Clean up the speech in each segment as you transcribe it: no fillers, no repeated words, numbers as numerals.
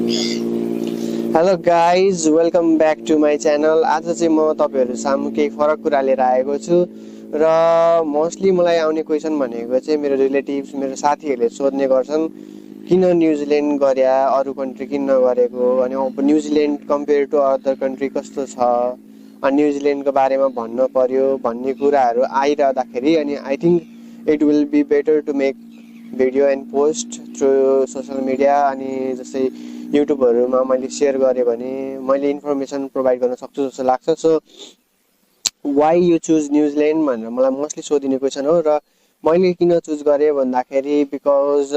Hello guys, welcome back to my channel. आज चाहिँ म तपाईँहरू सामु केही फरक कुरा लिएर आएको छु र मोस्टली मलाई आउने क्वेसन भनेको चाहिँ मेरो रिलेटिभ्स, मेरो साथीहरूले सोध्ने गर्छन् किन न्युजिल्यान्ड गर्या, अरू कन्ट्री किन नगरेको, अनि अब New Zealand compare to other country कस्तो छ, अनि न्युजिल्यान्डको बारेमा भन्न पर्यो भन्ने कुराहरू आइरहँदाखेरि अनि I think it will be better to make video and post through social media. अनि जस्तै युट्युबहरूमा मैले सेयर गरेँ भने मैले इन्फर्मेसन प्रोभाइड गर्न सक्छु जस्तो लाग्छ। So why you choose New Zealand भनेर मलाई मोस्टली सोधिने क्वेसन हो। र मैले किन चुज गरेँ भन्दाखेरि बिकज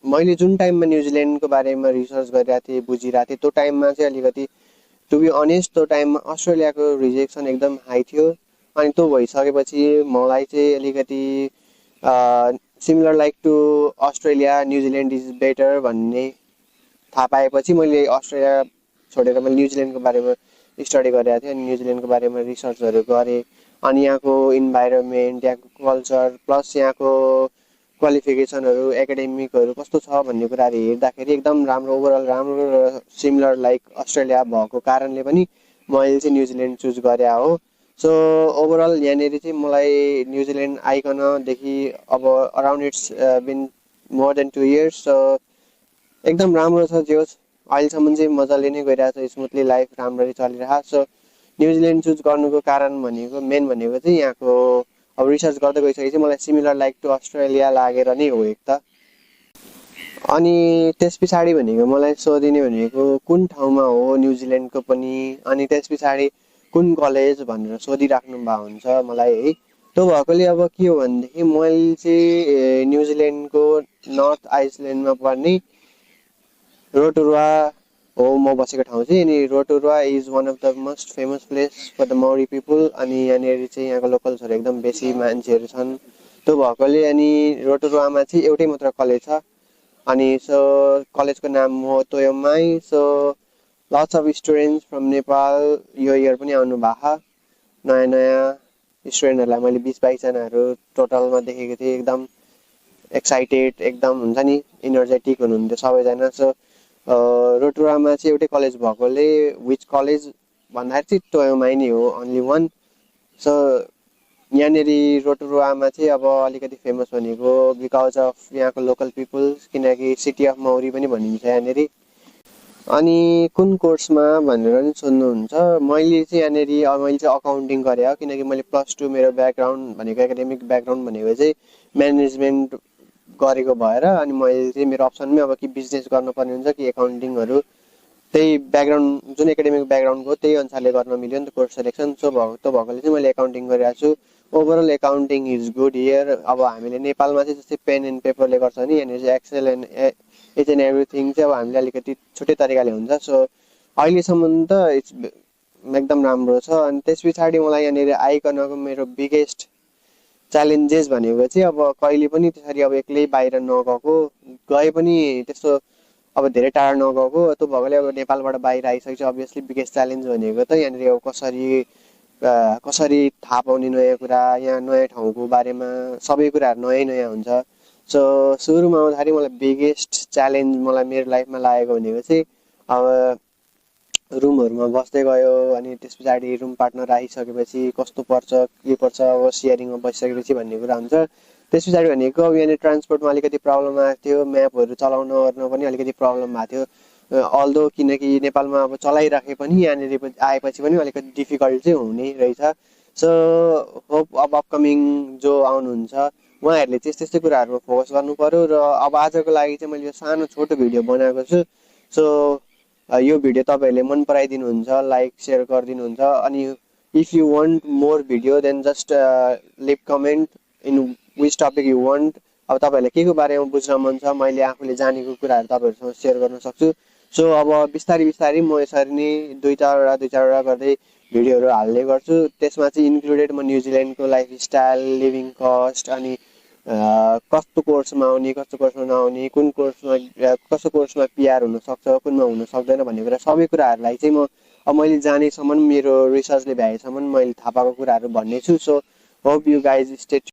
मैले जुन टाइममा न्युजिल्यान्डको बारेमा रिसर्च गरिरहेको थिएँ, बुझिरहेको थिएँ, त्यो टाइममा चाहिँ अलिकति टु बी अनेस्ट त्यो टाइममा अस्ट्रेलियाको रिजेक्सन एकदम हाई थियो। अनि त्यो भइसकेपछि मलाई चाहिँ अलिकति similar like to Australia, New Zealand is better भन्ने थाहा पाएपछि मैले अस्ट्रेलिया छोडेर मैले न्युजिल्यान्डको बारेमा स्टडी गरेको थिएँ। अनि न्युजिल्यान्डको बारेमा रिसर्चहरू गरेँ। अनि यहाँको इन्भाइरोमेन्ट, यहाँको कल्चर, प्लस यहाँको क्वालिफिकेसनहरू, एकाडेमिकहरू कस्तो छ भन्ने कुराहरू हेर्दाखेरि एकदम राम्रो, ओभरअल राम्रो र सिमिलर लाइक अस्ट्रेलिया भएको कारणले पनि मैले चाहिँ न्युजिल्यान्ड चुज गरे हो। सो ओभरअल यहाँनिर चाहिँ मलाई न्युजिल्यान्ड आइकनदेखि अब around it's been more than 2 years। So एकदम राम्रो छ। जे होस् अहिलेसम्म चाहिँ मजाले नै गइरहेको छ, स्मुथली लाइफ राम्ररी चलिरहेको। सो न्युजिल्यान्ड चुज गर्नुको कारण भनेको मेन भनेको चाहिँ यहाँको अब रिसर्च गर्दै गइसकेपछि मलाई सिमिलर लाइक टु अस्ट्रेलिया लागेर नै हो एक त। अनि त्यस पछाडि भनेको मलाई सोधिने भनेको कुन ठाउँमा हो न्युजिल्यान्डको पनि, अनि त्यस पछाडि कुन कलेज भनेर सोधिराख्नु भएको हुन्छ मलाई है। त्यो भएकोले अब के हो भनेदेखि मैले चाहिँ न्युजिल्यान्डको नर्थ आइसल्यान्डमा पर्ने रोटोरुवा हो म बसेको ठाउँ चाहिँ। अनि Rotorua is one of the most famous place for the Maori people. अनि यहाँनिर चाहिँ यहाँको लोकल्सहरू एकदम बेसी मान्छेहरू छन्। त्यो भएकोले अनि रोटोरुवामा चाहिँ एउटै मात्र कलेज छ। अनि सो कलेजको नाम हो Toi Ohomai. So lots of students from Nepal यो इयर पनि आउनु भएको। नयाँ नयाँ स्टुडेन्टहरूलाई मैले 20-22 जनाहरू टोटलमा देखेको थिएँ। एकदम एक्साइटेड, एकदम हुन्छ नि, इनर्जेटिक हुनुहुन्थ्यो सबैजना। सो रोटोरुवामा चाहिँ एउटै कलेज भएकोले विच कलेज भन्दाखेरि चाहिँ तोयोमाई नै हो, ओन्ली वान। सो यहाँनिर रोटोरुवामा चाहिँ अब अलिकति फेमस भनेको बिकज अफ यहाँको लोकल पिपुल्स, किनकि सिटी अफ मौरी पनि भनिन्छ यहाँनिर। अनि कुन कोर्समा भनेर नि सोध्नुहुन्छ। मैले चाहिँ यहाँनिर मैले चाहिँ अकाउन्टिङ गरेँ हो, किनकि मैले +2 मेरो ब्याकग्राउन्ड भनेको एकाडेमिक ब्याकग्राउन्ड भनेको चाहिँ म्यानेजमेन्ट गरेको भएर अनि मैले चाहिँ मेरो अप्सनमै अब कि बिजनेस गर्नुपर्ने हुन्छ कि एकाउन्टिङहरू, त्यही ब्याकग्राउन्ड जुन एकाडेमिक ब्याकग्राउन्डको त्यही अनुसारले गर्न मिल्यो नि त कोर्स सेलेक्सन। सो त्यो भएकोले चाहिँ मैले एकाउन्टिङ गरिरहेको छु। Overall accounting is good here. अब हामीले नेपालमा चाहिँ जस्तै पेन एन्ड पेपरले गर्छ नि, यहाँनिर चाहिँ excel and each and everything चाहिँ अब हामीले अलिकति छुट्टै तरिकाले हुन्छ। सो अहिलेसम्म त इट्स एकदम राम्रो छ। अनि त्यस पछाडि मलाई यहाँनिर आइकनको मेरो बिगेस्ट च्यालेन्जेस भनेको चाहिँ अब कहिले पनि त्यसरी अब एक्लै बाहिर नगएको, गए पनि त्यस्तो अब धेरै टाढा नगएको। त्यो भएकोले अब नेपालबाट बाहिर आइसकेपछि अभियसली बिगेस्ट च्यालेन्ज भनेको त यहाँनिर अब कसरी थाहा पाउने नयाँ कुरा, यहाँ नयाँ ठाउँको बारेमा सबै कुराहरू नयाँ नयाँ हुन्छ। सो सुरुमा आउँदाखेरि मलाई बिगेस्ट च्यालेन्ज मलाई मेरो लाइफमा लागेको भनेको चाहिँ अब रुमहरूमा बस्दै गयो। अनि त्यस पछाडि रुम पार्टनर आइसकेपछि कस्तो पर्छ के पर्छ, अब सेयरिङमा बसिसकेपछि भन्ने कुरा हुन्छ। त्यस पछाडि भनेको अब यहाँनिर ट्रान्सपोर्टमा अलिकति प्रब्लम आएको थियो, म्यापहरू चलाउन ओर्न पनि अलिकति प्रब्लम भएको थियो। अल्दो किनकि नेपालमा अब चलाइराखे पनि यहाँनिर आएपछि पनि अलिकति डिफिकल्ट चाहिँ हुने रहेछ। सो होप अब अपकमिङ जो आउनुहुन्छ उहाँहरूले चाहिँ त्यस्तै कुराहरूमा फोकस गर्नु पर्यो। र अब आजको लागि चाहिँ मैले यो सानो छोटो भिडियो बनाएको छु। सो यो भिडियो तपाईँहरूले मन पराइदिनुहुन्छ, लाइक सेयर गरिदिनुहुन्छ। अनि if you want more video then just leave comment in which topic you want. अब तपाईँहरूलाई के को बारेमा बुझ्न मन छ, मैले आफूले जानेको कुराहरू तपाईँहरूसँग सेयर गर्न सक्छु। सो अब बिस्तारै बिस्तारै म यसरी नै 2-4वटा गर्दै भिडियोहरू हाल्ने गर्छु। त्यसमा चाहिँ इन्क्लुडेड म न्युजिल्यान्डको लाइफस्टाइल, लिभिङ कस्ट, अनि कस्तो कोर्समा आउने, कस्तो कोर्समा नआउने, कुन कोर्समा कस्तो कोर्समा पिआर हुनसक्छ, कुनमा हुन सक्दैन भन्ने कुरा सबै कुराहरूलाई चाहिँ म अब मैले जानेसम्म, मेरो रिसर्चले भ्याएसम्म मैले थाहा पाएको कुराहरू भन्ने छु। So hope you guys stay